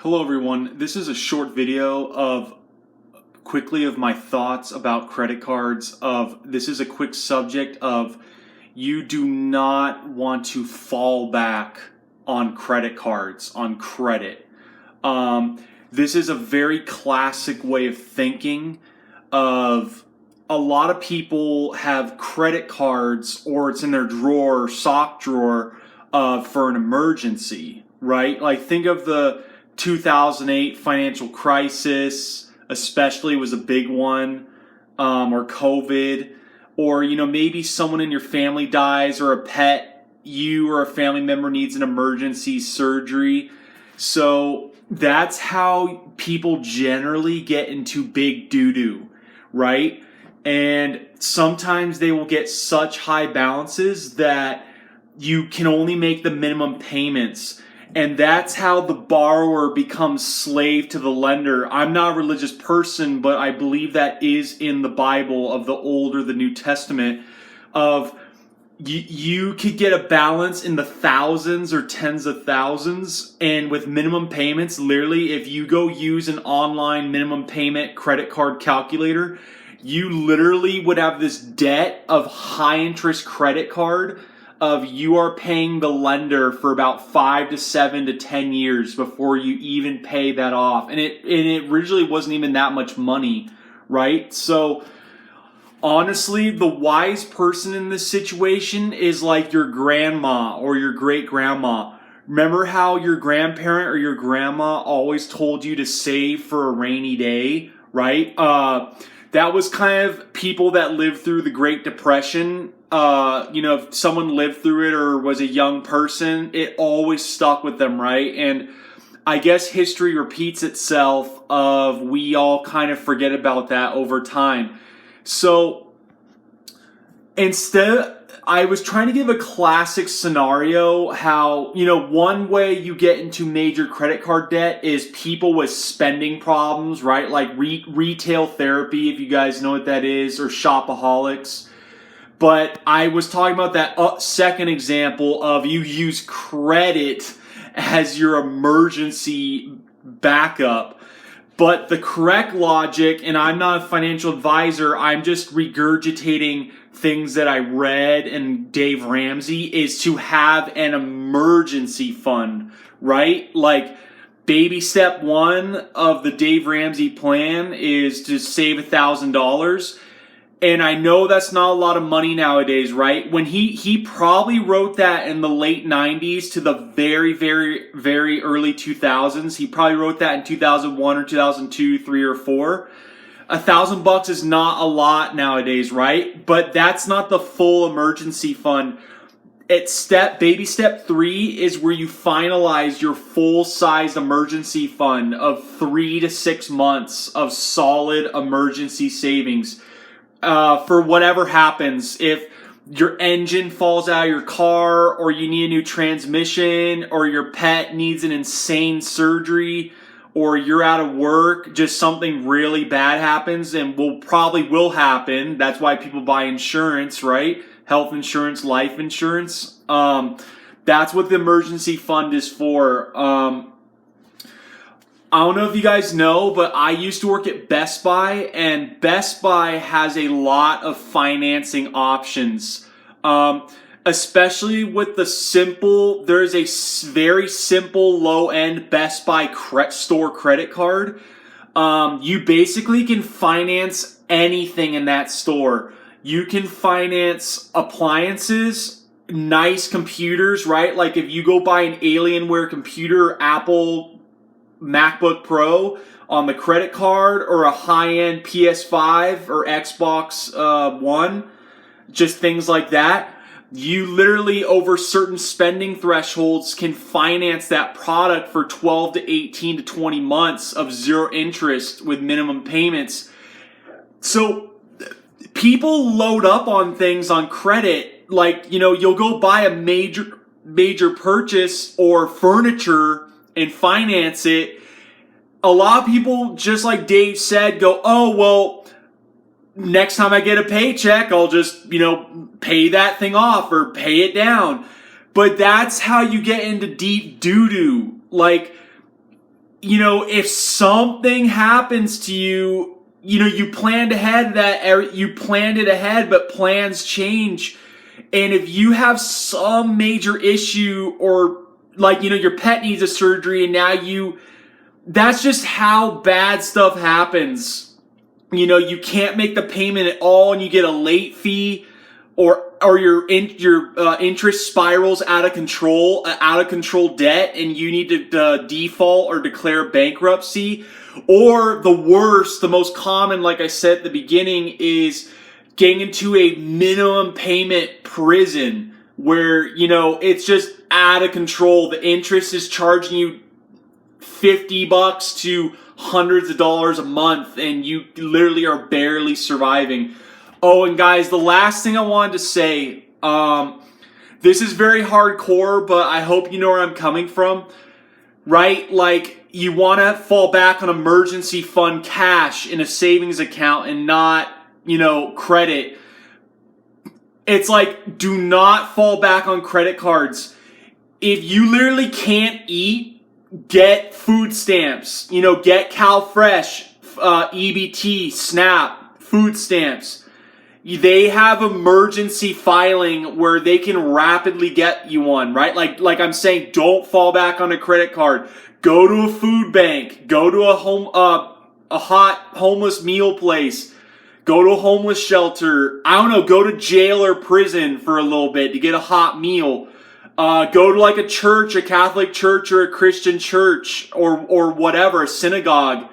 Hello everyone, this is a short video of my thoughts about credit cards. This is a quick subject of you do not want to fall back on credit cards, on credit. This is a very classic way of thinking of a lot of people have credit cards or it's in their drawer, sock drawer, for an emergency, right? Like think of the 2008 financial crisis, especially was a big one, or COVID, or maybe someone in your family dies or a pet, you or a family member needs an emergency surgery. So that's how people generally get into big doo-doo, right? And sometimes they will get such high balances that you can only make the minimum payments. And that's how the borrower becomes slave to the lender. I'm not a religious person, but I believe that is in the Bible of the Old or the New Testament of you could get a balance in the thousands or tens of thousands, and with minimum payments, literally, if you go use an online minimum payment credit card calculator, you literally would have this debt of high interest credit card of you are paying the lender for about 5 to 7 to 10 years before you even pay that off. And it originally wasn't even that much money, right? So honestly, the wise person in this situation is like your grandma or your great grandma. Remember how your grandparent or your grandma always told you to save for a rainy day, right? That was kind of people that lived through the Great Depression. If someone lived through it or was a young person, it always stuck with them, right? And I guess history repeats itself of we all kind of forget about that over time. So instead, I was trying to give a classic scenario how, one way you get into major credit card debt is people with spending problems, right? Like retail therapy, if you guys know what that is, or shopaholics. But I was talking about that second example of you use credit as your emergency backup. But the correct logic, and I'm not a financial advisor, I'm just regurgitating things that I read and Dave Ramsey, is to have an emergency fund, right? Like baby step one of the Dave Ramsey plan is to save $1,000. And I know that's not a lot of money nowadays, right? When he probably wrote that in the late 90s to the very, very, very early 2000s. He probably wrote that in 2001 or 2002, 3 or 4. $1,000 is not a lot nowadays, right? But that's not the full emergency fund. Baby step 3 is where you finalize your full-size emergency fund of 3 to 6 months of solid emergency savings. For whatever happens, if your engine falls out of your car, or you need a new transmission, or your pet needs an insane surgery, or you're out of work, just something really bad happens, and probably will happen. That's why people buy insurance, right? Health insurance, life insurance. That's what the emergency fund is for. I don't know if you guys know, but I used to work at Best Buy, and Best Buy has a lot of financing options. Especially with there's a very simple low-end Best Buy store credit card. You basically can finance anything in that store. You can finance appliances, nice computers, right? Like if you go buy an Alienware computer, Apple MacBook Pro on the credit card, or a high-end PS5 or Xbox One, just things like that. You literally, over certain spending thresholds, can finance that product for 12 to 18 to 20 months of zero interest with minimum payments. So people load up on things on credit, like, you'll go buy a major purchase or furniture and finance it. A lot of people, just like Dave said, go, oh, well, next time I get a paycheck, I'll just, pay that thing off or pay it down. But that's how you get into deep doo-doo. Like, if something happens to you, you planned it ahead, but plans change. And if you have some major issue, or like, your pet needs a surgery, and now that's just how bad stuff happens. You can't make the payment at all, and you get a late fee, or your interest spirals out of control debt, and you need to default or declare bankruptcy. Or the worst, the most common, like I said at the beginning, is getting into a minimum payment prison where, it's just out of control. The interest is charging you $50 to hundreds of dollars a month, and you literally are barely surviving. Oh, and guys, the last thing I wanted to say, this is very hardcore, but I hope you know where I'm coming from, right? Like, you want to fall back on emergency fund cash in a savings account and not, credit. It's like, do not fall back on credit cards. If you literally can't eat, get food stamps. Get CalFresh, EBT, SNAP, food stamps. They have emergency filing where they can rapidly get you one, right? Like I'm saying, don't fall back on a credit card. Go to a food bank. Go to a hot homeless meal place. Go to a homeless shelter. I don't know, go to jail or prison for a little bit to get a hot meal. Go to like a church, a Catholic church or a Christian church or whatever, a synagogue.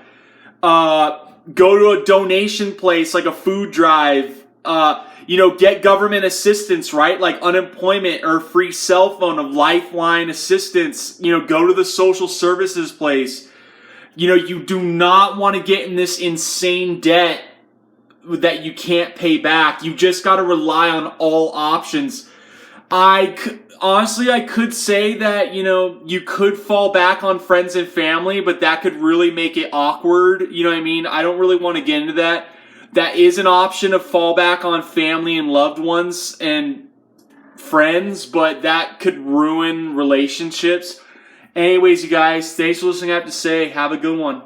Go to a donation place like a food drive. Get government assistance, right? Like unemployment or free cell phone, of Lifeline assistance. Go to the social services place. You do not want to get in this insane debt that you can't pay back. You just got to rely on all options. Honestly, I could say that, you could fall back on friends and family, but that could really make it awkward. You know what I mean? I don't really want to get into that. That is an option to fall back on family and loved ones and friends, but that could ruin relationships. Anyways, you guys, thanks for listening. I have to say, have a good one.